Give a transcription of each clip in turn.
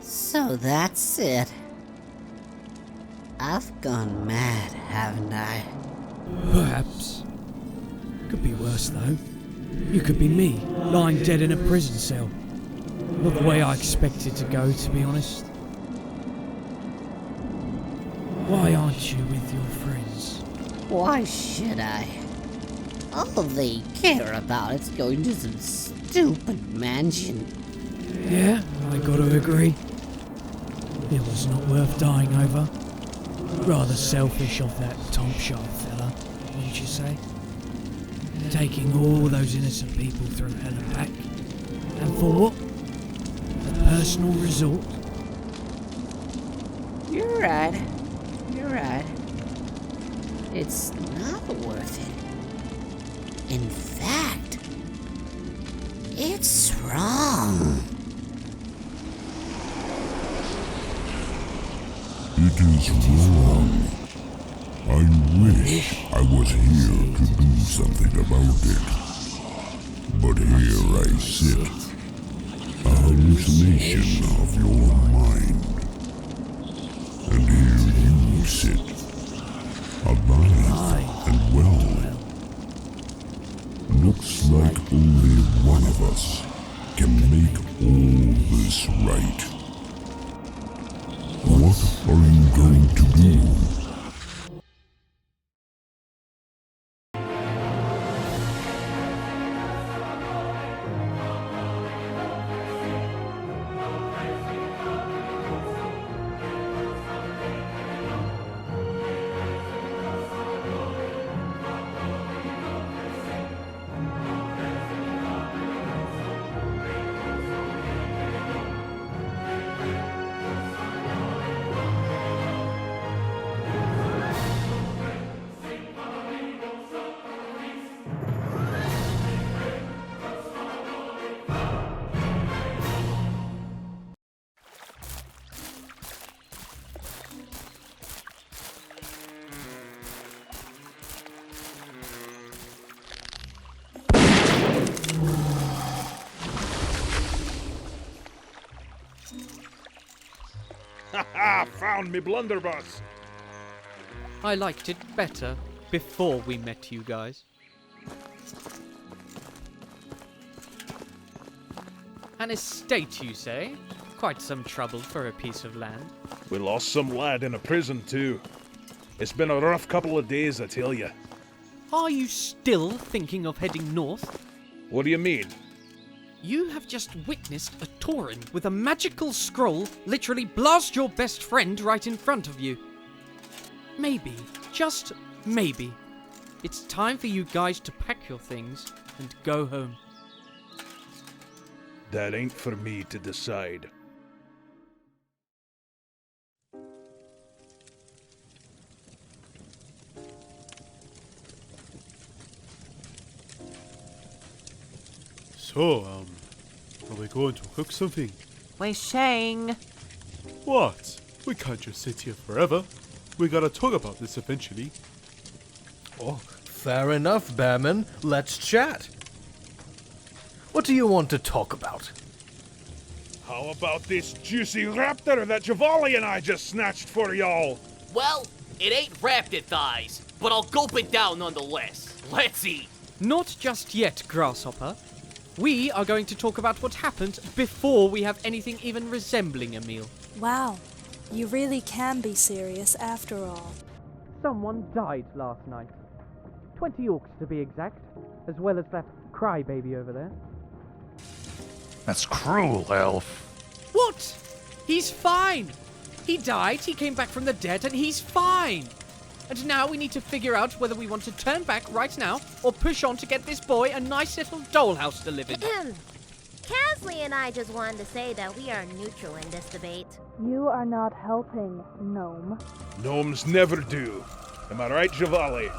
So that's it. I've gone mad, haven't I? Perhaps. Could be worse though. You could be me, lying dead in a prison cell. Not the way I expected to go, to be honest. Why aren't you with your friends? Why should I? All they care about is going to some stupid mansion. Yeah, I gotta agree. It was not worth dying over. Rather selfish of that Thompshire fella, wouldn't you say? Taking all those innocent people through hell and back. And for what? A personal resort? You're right. You're right. It's not worth it. In fact, it's wrong. It is wrong. I wish I was here to do something about it. But here I sit, a hallucination of your mind. And here you sit, alive and well. Looks like only one of us can make all this right. What are you going to do? Haha! Found me blunderbuss! I liked it better before we met you guys. An estate, you say? Quite some trouble for a piece of land. We lost some lad in a prison, too. It's been a rough couple of days, I tell ya. Are you still thinking of heading north? What do you mean? You have just witnessed a Tauren with a magical scroll literally blast your best friend right in front of you. Maybe, just maybe, it's time for you guys to pack your things and go home. That ain't for me to decide. So, are we going to cook something? Weisheng! What? We can't just sit here forever. We gotta talk about this eventually. Oh, fair enough, Bearman. Let's chat. What do you want to talk about? How about this juicy raptor that Javali and I just snatched for y'all? Well, it ain't raptor thighs, but I'll gulp it down nonetheless. Let's eat. Not just yet, Grasshopper. We are going to talk about what happened before we have anything even resembling a meal. Wow, you really can be serious after all. Someone died last night. 20 orcs to be exact, as well as that crybaby over there. That's cruel, Elf. What? He's fine. He died, he came back from the dead, and he's fine. And now we need to figure out whether we want to turn back right now or push on to get this boy a nice little dollhouse delivered. Kazzly and I just wanted to say that we are neutral in this debate. You are not helping, Gnome. Gnomes never do. Am I right, Javali?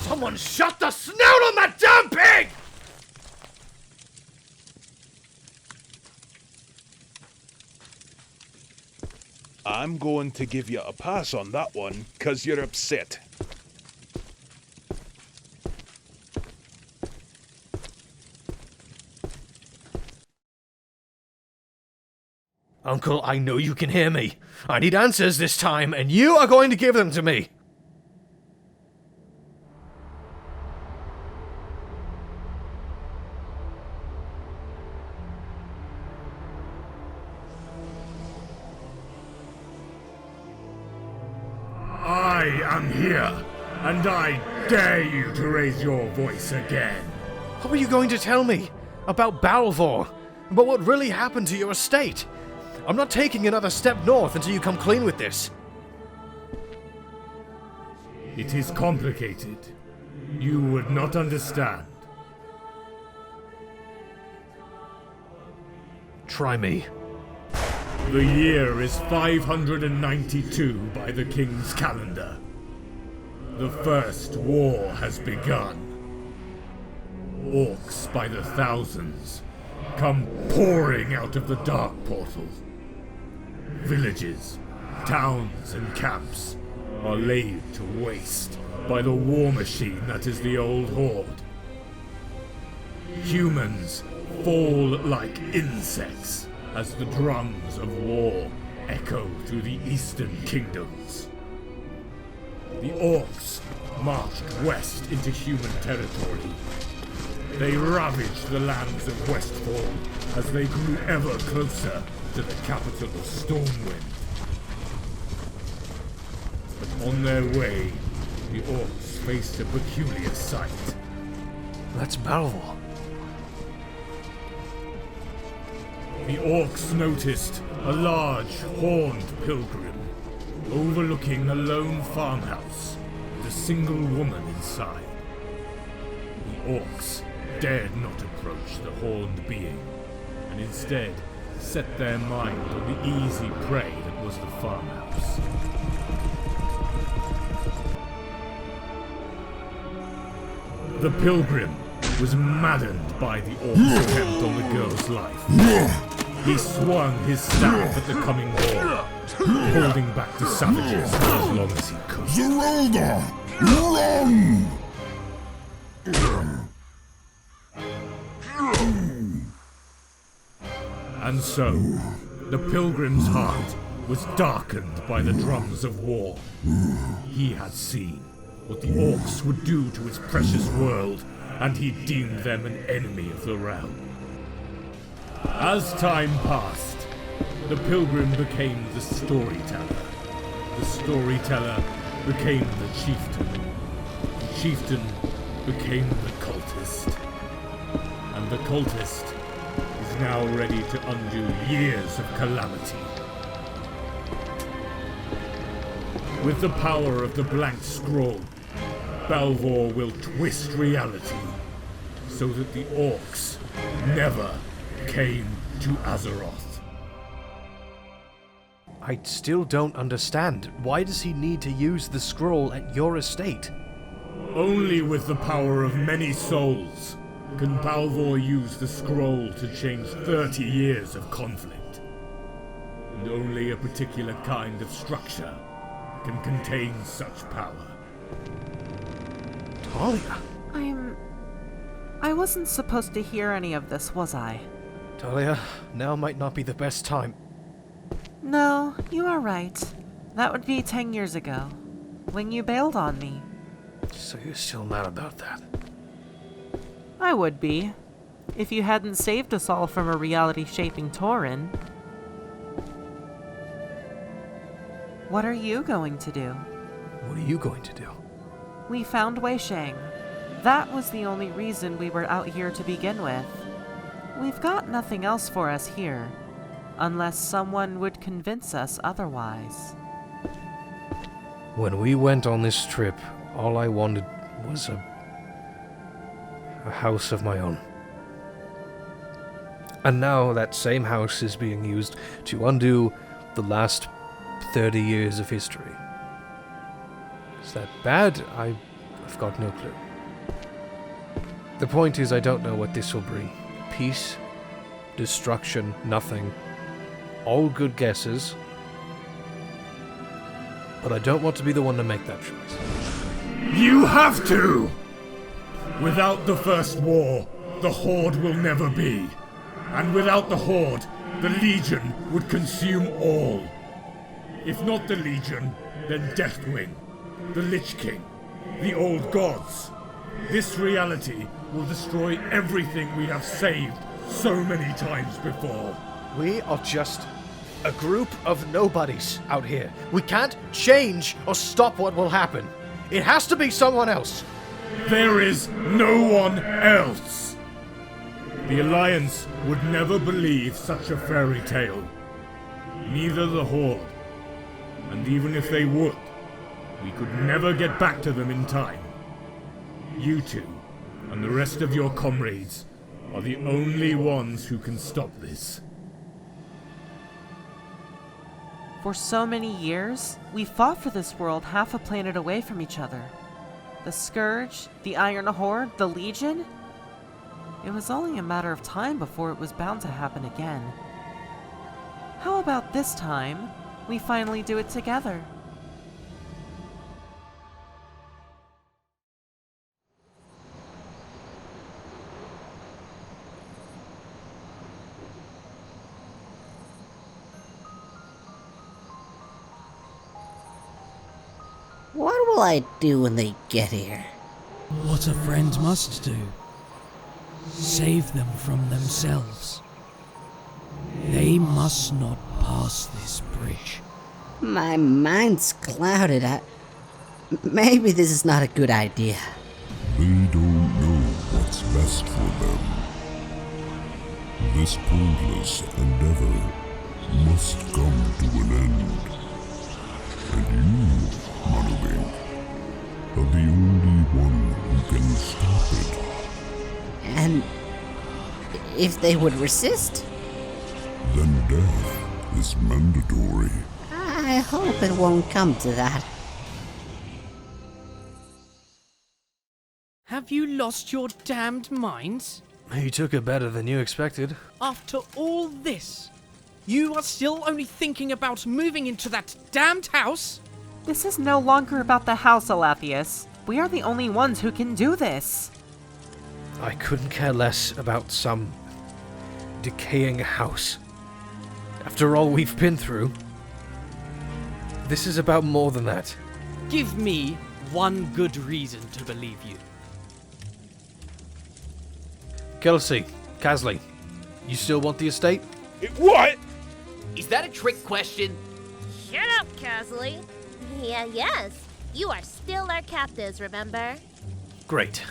Someone shut the snout on that damn pig! I'm going to give you a pass on that one, 'cause you're upset. Uncle, I know you can hear me. I need answers this time, and you are going to give them to me. I am here, and I dare you to raise your voice again. What were you going to tell me? About Balvor? About what really happened to your estate? I'm not taking another step north until you come clean with this. It is complicated. You would not understand. Try me. The year is 592 by the king's calendar. The first war has begun. Orcs by the thousands come pouring out of the dark portal. Villages, towns, and camps are laid to waste by the war machine that is the old horde. Humans fall like insects as the drums of war echo through the eastern kingdoms. The orcs marched west into human territory. They ravaged the lands of Westfall as they grew ever closer to the capital of Stormwind. But on their way, the orcs faced a peculiar sight. That's Balvor. The orcs noticed a large, horned pilgrim overlooking a lone farmhouse with a single woman inside. The orcs dared not approach the horned being, and instead set their mind on the easy prey that was the farmhouse. The pilgrim was maddened by the orc's attempt on the girl's life. He swung his staff at the coming war, holding back the savages for as long as he could. Sardar, run! And so, the pilgrim's heart was darkened by the drums of war. He had seen what the orcs would do to his precious world, and he deemed them an enemy of the realm. As time passed, the pilgrim became the storyteller. The storyteller became the chieftain. The chieftain became the cultist. And the cultist is now ready to undo years of calamity. With the power of the blank scroll, Balvor will twist reality so that the orcs never came to Azeroth. I still don't understand. Why does he need to use the scroll at your estate? Only with the power of many souls can Balvor use the scroll to change 30 years of conflict. And only a particular kind of structure can contain such power. Thalia? I wasn't supposed to hear any of this, was I? Thalia, now might not be the best time. No, you are right. That would be 10 years ago, when you bailed on me. So you're still mad about that? I would be, if you hadn't saved us all from a reality-shaping Tauren. What are you going to do? What are you going to do? We found Weisheng. That was the only reason we were out here to begin with. We've got nothing else for us here, unless someone would convince us otherwise. When we went on this trip, all I wanted was a house of my own. And now that same house is being used to undo the last 30 years of history. Is that bad? I've got no clue. The point is, I don't know what this will bring. Peace, destruction, nothing. All good guesses. but I don't want to be the one to make that choice. You have to! Without the First War, the Horde will never be. And without the Horde, the Legion would consume all. If not the Legion, then Deathwing, the Lich King, the Old Gods. This reality will destroy everything we have saved so many times before. We are just a group of nobodies out here. We can't change or stop what will happen. It has to be someone else. There is no one else. The Alliance would never believe such a fairy tale. Neither the Horde. And even if they would, we could never get back to them in time. You two, and the rest of your comrades, are the only ones who can stop this. For so many years, we fought for this world half a planet away from each other. The Scourge, the Iron Horde, the Legion. It was only a matter of time before it was bound to happen again. How about this time, we finally do it together? What will I do when they get here? What a friend must do. Save them from themselves. They must not pass this bridge. My mind's clouded. Maybe this is not a good idea. They don't know what's best for them. This pointless endeavor must come to an end. And you, Manubink, are the only one who can stop it. And if they would resist? Then death is mandatory. I hope it won't come to that. Have you lost your damned minds? You took it better than you expected. After all this, you are still only thinking about moving into that damned house? This is no longer about the house, Alathius. We are the only ones who can do this. I couldn't care less about some decaying house. After all we've been through, this is about more than that. Give me one good reason to believe you. Kelsey, Kazzly, you still want the estate? What? Is that a trick question? Shut up, Kazzly. Yeah, yes. You are still our captives, remember? Great.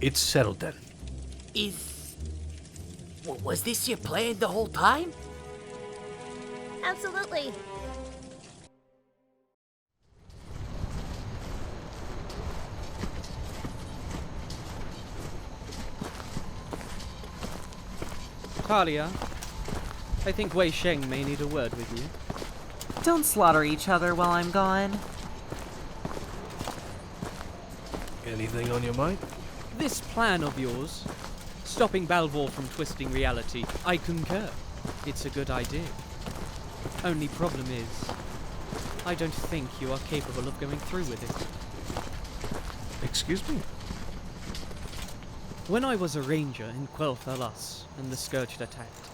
It's settled then. Was this your plan the whole time? Absolutely. Thalia, I think Weisheng may need a word with you. Don't slaughter each other while I'm gone. Anything on your mind? This plan of yours, stopping Balvor from twisting reality, I concur. It's a good idea. Only problem is, I don't think you are capable of going through with it. Excuse me? When I was a ranger in Quel'Thalas and the Scourge attacked,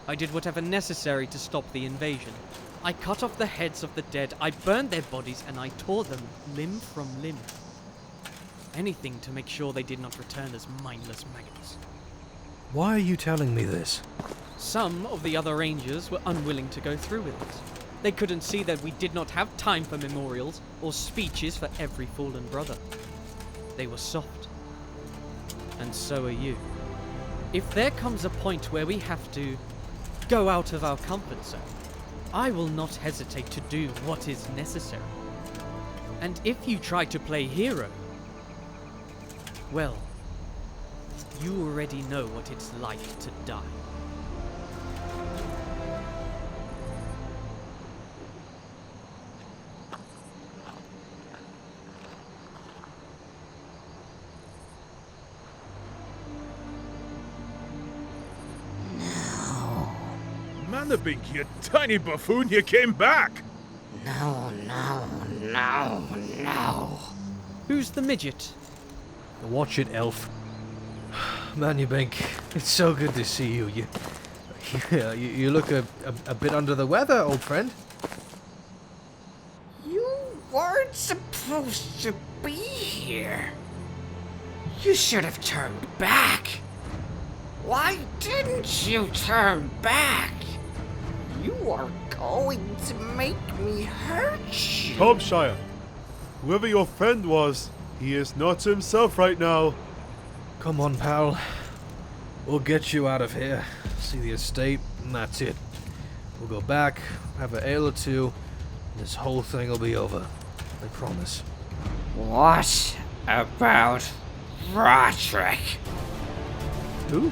I did whatever necessary to stop the invasion. I cut off the heads of the dead, I burned their bodies, and I tore them limb from limb. Anything to make sure they did not return as mindless maggots. Why are you telling me this? Some of the other rangers were unwilling to go through with it. They couldn't see that we did not have time for memorials or speeches for every fallen brother. They were soft. And so are you. If there comes a point where we have to go out of our comfort zone, I will not hesitate to do what is necessary. And if you try to play hero, well, you already know what it's like to die. Manubink, you tiny buffoon, you came back! No, no, no, no. Who's the midget? Watch it, elf. Manubink, it's so good to see you. You look a bit under the weather, old friend. You weren't supposed to be here. You should have turned back. Why didn't you turn back? You are going to make me hurt you. Thompshire, whoever your friend was, he is not himself right now. Come on, pal. We'll get you out of here. See the estate, and that's it. We'll go back, have an ale or two, and this whole thing will be over. I promise. What about Roderick? Who?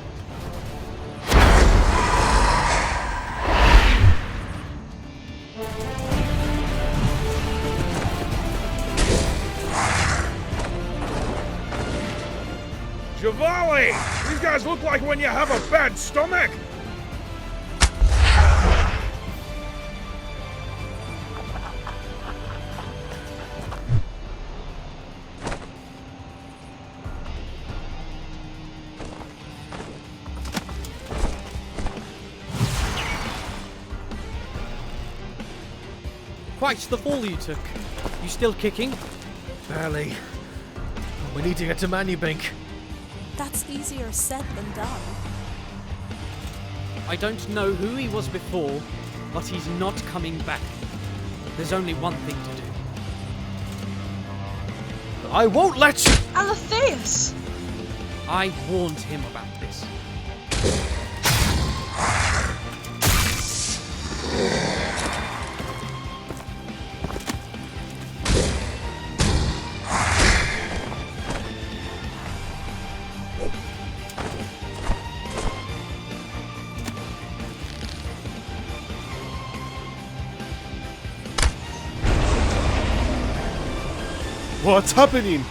Javali! These guys look like when you have a bad stomach! Quite the fall you took. You still kicking? Barely. We need to get to Manubink. That's easier said than done. I don't know who he was before, but he's not coming back. There's only one thing to do. I won't let you! Alatheus! I warned him about this. What's happening?